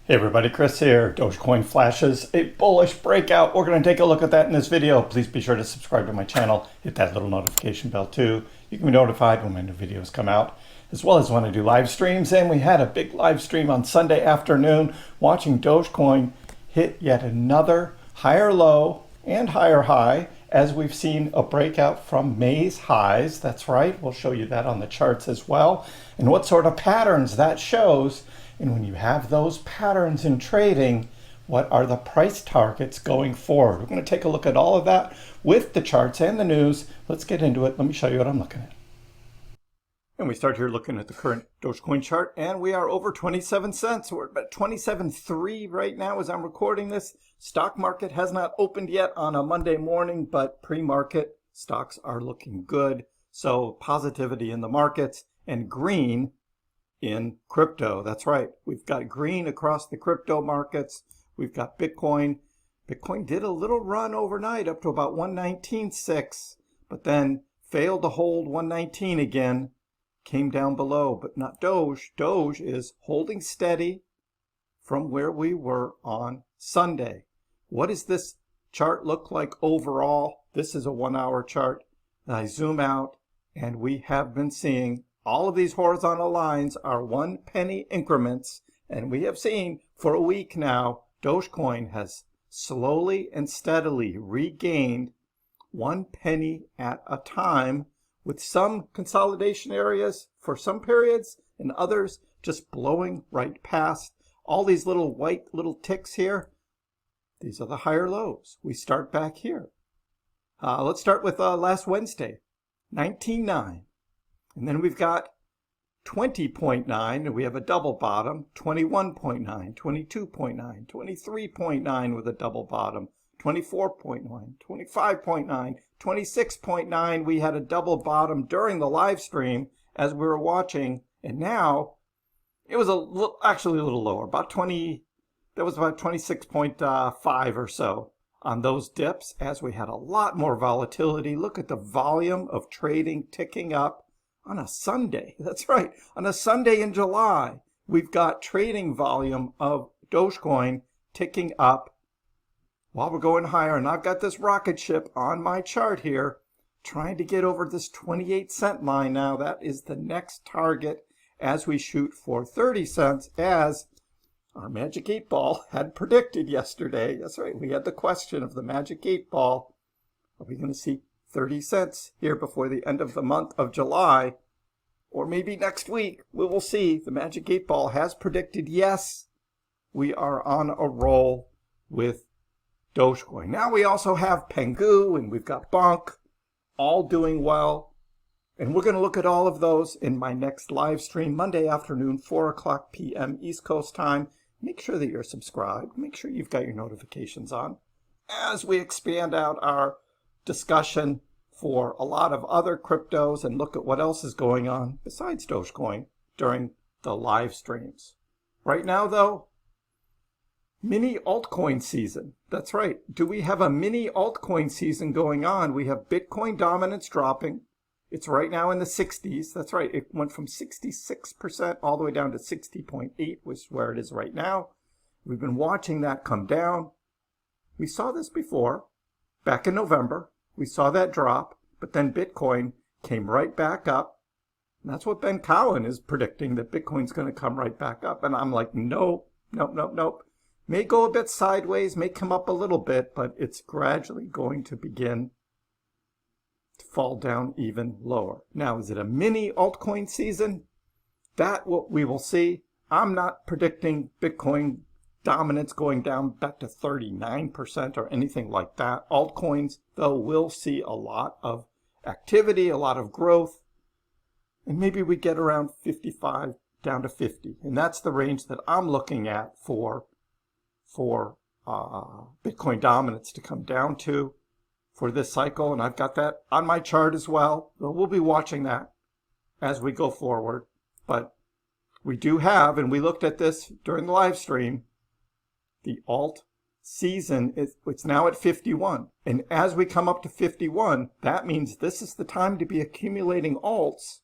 Hey everybody, Chris here. Dogecoin flashes a bullish breakout. We're going to take a look at that in this video. Please be sure to subscribe to my channel. Hit that little notification bell too. You can be notified when my new videos come out, as well as when I do live streams. And we had a big live stream on Sunday afternoon watching Dogecoin hit yet another higher low and higher high, as we've seen a breakout from May's highs. That's right. We'll show you that on the charts as well, and what sort of patterns that shows. And when you have those patterns in trading, what are the price targets going forward? We're going to take a look at all of that with the charts and the news. Let's get into it. Let me show you what I'm looking at. And we start here looking at the current Dogecoin chart, and we are over 27 cents. We're about 27.3 right now as I'm recording this. Stock market has not opened yet on a Monday morning, but pre-market stocks are looking good. So positivity in the markets and green in crypto. That's right. We've got green across the crypto markets. We've got Bitcoin. Bitcoin did a little run overnight up to about 119.6, but then failed to hold 119 again. Came down below, but not Doge. Doge is holding steady from where we were on Sunday. What does this chart look like overall? This is a 1 hour chart. I zoom out and we have been seeing all of these horizontal lines are 1 penny increments, and we have seen for a week now, Dogecoin has slowly and steadily regained 1 penny at a time, with some consolidation areas for some periods and others just blowing right past. All these little white little ticks here, these are the higher lows. We start back here. Let's start with last Wednesday, 19.9. And then we've got 20.9, and we have a double bottom, 21.9, 22.9, 23.9 with a double bottom, 24.9, 25.9, 26.9. We had a double bottom during the live stream as we were watching, and now it was actually a little lower, about 20, that was about 26.5 or so on those dips, as we had a lot more volatility. Look at the volume of trading ticking up. On a Sunday, that's right, on a Sunday in July, we've got trading volume of Dogecoin ticking up while we're going higher. And I've got this rocket ship on my chart here, trying to get over this 28-cent line now. That is the next target as we shoot for 30 cents, as our Magic 8 Ball had predicted yesterday. That's right, we had the question of the Magic 8 Ball. Are we going to see 30 cents here before the end of the month of July, or maybe next week? We will see. The Magic 8 Ball has predicted, yes, we are on a roll with Dogecoin. Now we also have Pengu and we've got Bonk, all doing well. And we're going to look at all of those in my next live stream, Monday afternoon, 4 o'clock p.m. East Coast time. Make sure that you're subscribed. Make sure you've got your notifications on as we expand out our discussion for a lot of other cryptos and look at what else is going on besides Dogecoin during the live streams. Right now, though, mini altcoin season. That's right. Do we have a mini altcoin season going on? We have Bitcoin dominance dropping. It's right now in the 60s. That's right. It went from 66% all the way down to 60.8, which is where it is right now. We've been watching that come down. We saw this before. Back in November, we saw that drop, but then Bitcoin came right back up. And that's what Ben Cowan is predicting, that Bitcoin's going to come right back up. And I'm like, nope, nope, nope, nope. May go a bit sideways, may come up a little bit, but it's gradually going to begin to fall down even lower. Now, is it a mini altcoin season? That what we will see. I'm not predicting Bitcoin dominance going down back to 39% or anything like that. Altcoins, though, will see a lot of activity, a lot of growth, and maybe we get around 55 down to 50. And that's the range that I'm looking at for Bitcoin dominance to come down to for this cycle. And I've got that on my chart as well. So we'll be watching that as we go forward. But we do have, and we looked at this during the live stream, the alt season, it's now at 51. And as we come up to 51, that means this is the time to be accumulating alts.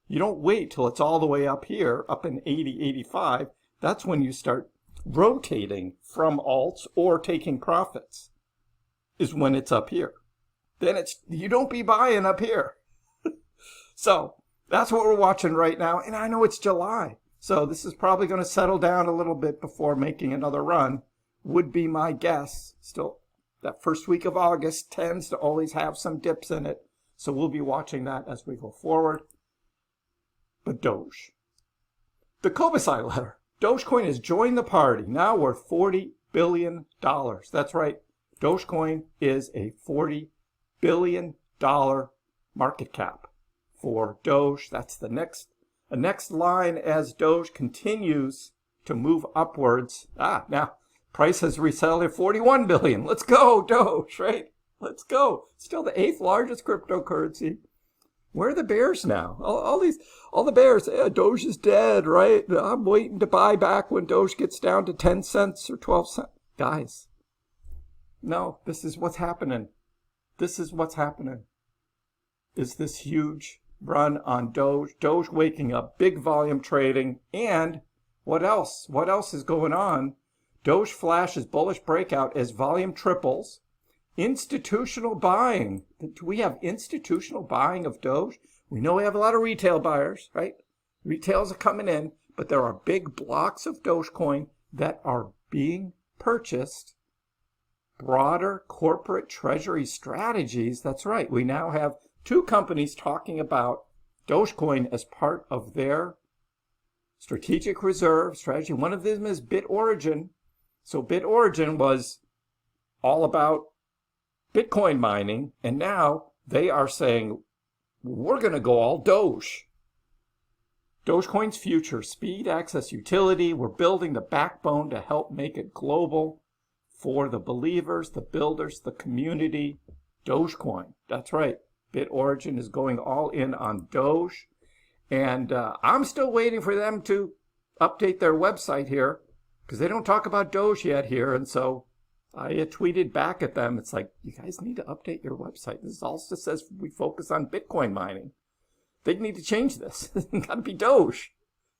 You don't wait till it's all the way up here, up in 80, 85. That's when you start rotating from alts or taking profits is when it's up here. Then you don't be buying up here. So that's what we're watching right now. And I know it's July, so this is probably going to settle down a little bit before making another run, would be my guess. Still, that first week of August tends to always have some dips in it. So we'll be watching that as we go forward. But Doge. The Coinbase letter. Dogecoin has joined the party, now worth $40 billion. That's right. Dogecoin is a $40 billion market cap for Doge. That's the next line as Doge continues to move upwards. Now price has resettled at 41 billion. Let's go, Doge, right? Let's go. Still the 8th largest cryptocurrency. Where are the bears now? All the bears. Doge is dead, right? I'm waiting to buy back when Doge gets down to 10 cents or 12 cents. Guys, no, this is what's happening. This is what's happening. Is this huge run on Doge? Doge waking up, big volume trading, and what else? What else is going on? Doge flashes bullish breakout as volume triples. Institutional buying. Do we have institutional buying of Doge? We know we have a lot of retail buyers, right? Retails are coming in, but there are big blocks of Dogecoin that are being purchased. Broader corporate treasury strategies. That's right. We now have 2 companies talking about Dogecoin as part of their strategic reserve strategy. One of them is BitOrigin. So BitOrigin was all about Bitcoin mining, and now they are saying, we're going to go all Doge. Dogecoin's future, speed, access, utility. We're building the backbone to help make it global for the believers, the builders, the community. Dogecoin. That's right. BitOrigin is going all in on Doge. And I'm still waiting for them to update their website here because they don't talk about Doge yet here. And so I tweeted back at them. It's like, you guys need to update your website. This also says we focus on Bitcoin mining. They need to change this. It's got to be Doge.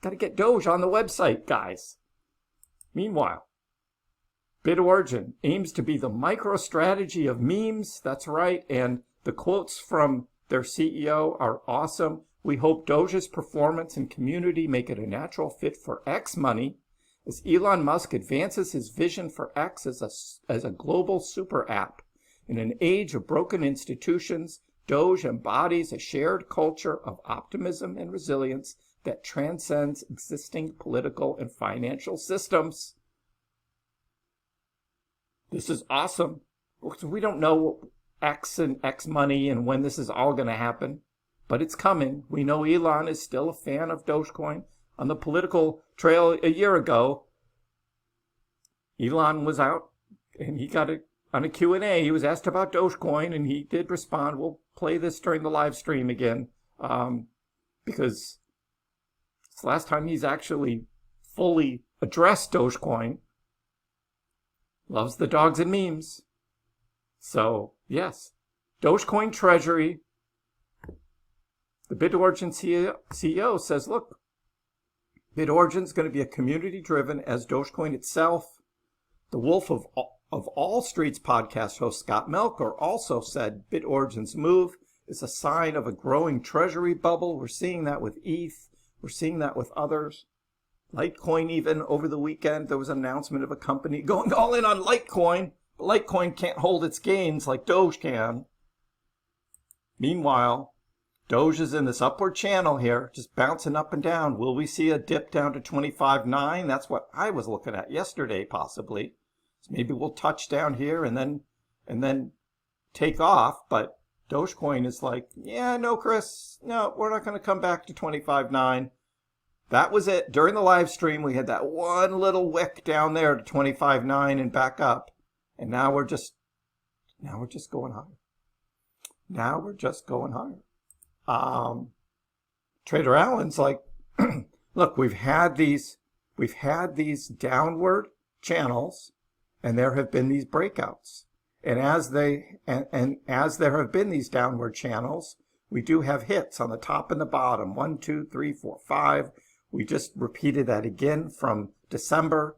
Got to get Doge on the website, guys. Meanwhile, BitOrigin aims to be the micro-strategy of memes. That's right. And the quotes from their CEO are awesome. We hope Doge's performance and community make it a natural fit for X money as Elon Musk advances his vision for X as a global super app. In an age of broken institutions, Doge embodies a shared culture of optimism and resilience that transcends existing political and financial systems. This is awesome. We don't know X and X money and when this is all going to happen, but it's coming. We know Elon is still a fan of Dogecoin. On the political trail a year ago, Elon was out and he got on a Q&A. He was asked about Dogecoin and he did respond. We'll play this during the live stream again because it's the last time he's actually fully addressed Dogecoin. Loves the dogs and memes. So, yes, Dogecoin treasury. The BitOrigin CEO says, look, BitOrigin is going to be a community-driven as Dogecoin itself. The Wolf of All Streets podcast host Scott Melker also said BitOrigin's move is a sign of a growing treasury bubble. We're seeing that with ETH. We're seeing that with others. Litecoin even over the weekend, there was an announcement of a company going all in on Litecoin. But Litecoin can't hold its gains like Doge can. Meanwhile, Doge is in this upward channel here, just bouncing up and down. Will we see a dip down to 25.9? That's what I was looking at yesterday, possibly. So maybe we'll touch down here and then take off. But Dogecoin is like, yeah, no, Chris, no, we're not going to come back to 25.9. That was it. During the live stream, we had that one little wick down there to 25.9 and back up. And now we're just going higher. Now we're just going higher. Trader Allen's like, look, we've had these downward channels, and there have been these breakouts. And as there have been these downward channels, we do have hits on the top and the bottom. 1, 2, 3, 4, 5. We just repeated that again from December.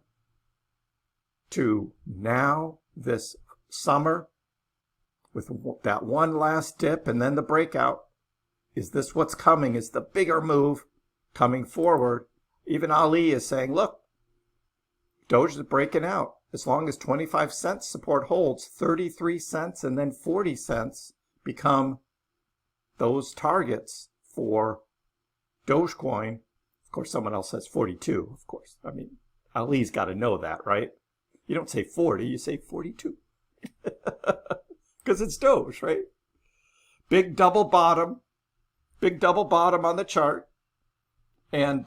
to now this summer with that one last dip and then the breakout. Is this what's coming? Is the bigger move coming forward? Even Ali is saying, look, Doge is breaking out. As long as 25 cents support holds, 33 cents and then 40 cents become those targets for Dogecoin. Of course, someone else says 42, of course. I mean, Ali's got to know that, right? You don't say 40, you say 42. Because it's Doge, right? Big double bottom on the chart. And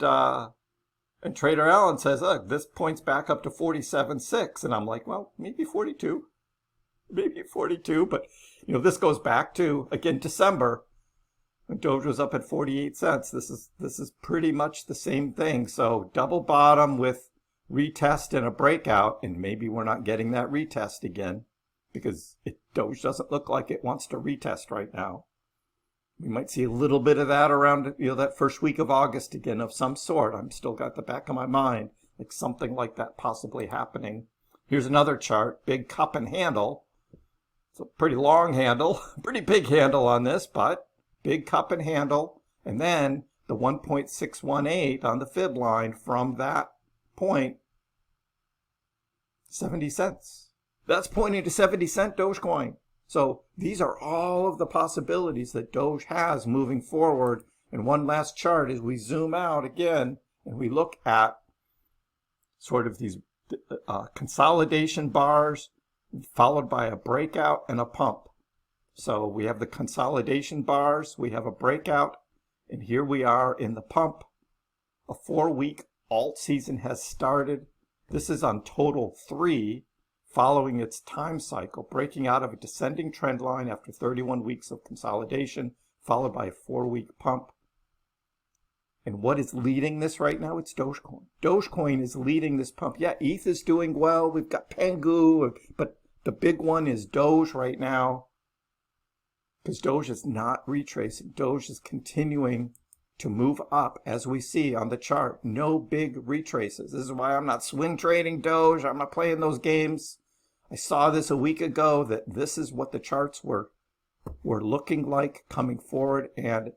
Trader Allen says, look, this points back up to 47.6. And I'm like, well, maybe 42. Maybe 42. But, you know, this goes back to, again, December, when Doge was up at 48 cents. This is pretty much the same thing. So double bottom with retest and a breakout. And maybe we're not getting that retest again, because Doge doesn't look like it wants to retest right now. We might see a little bit of that around, you know, that first week of August again of some sort. I'm still got the back of my mind, like something like that possibly happening. Here's another chart, big cup and handle. It's a pretty long handle, pretty big handle on this, but big cup and handle. And then the 1.618 on the fib line from that point, 70 cents. That's pointing to 70-cent Dogecoin. So these are all of the possibilities that Doge has moving forward. And one last chart as we zoom out again and we look at sort of these consolidation bars followed by a breakout and a pump. So we have the consolidation bars, we have a breakout, and here we are in the pump. A 4-week alt season has started. This is on total 3. Following its time cycle, breaking out of a descending trend line after 31 weeks of consolidation, followed by a 4-week pump. And what is leading this right now? It's Dogecoin. Dogecoin is leading this pump. Yeah, ETH is doing well. We've got Pengu, but the big one is Doge right now, because Doge is not retracing. Doge is continuing to move up, as we see on the chart. No big retraces. This is why I'm not swing trading Doge. I'm not playing those games. I saw this a week ago, that this is what the charts were looking like coming forward, and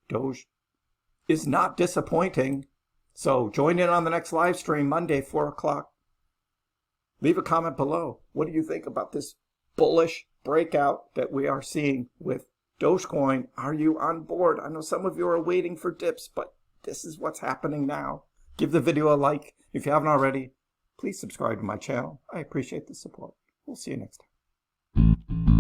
Doge is not disappointing. So join in on the next live stream Monday, 4 o'clock. Leave a comment below. What do you think about this bullish breakout that we are seeing with Dogecoin? Are you on board? I know some of you are waiting for dips, but this is what's happening now. Give the video a like. If you haven't already, please subscribe to my channel. I appreciate the support. We'll see you next time.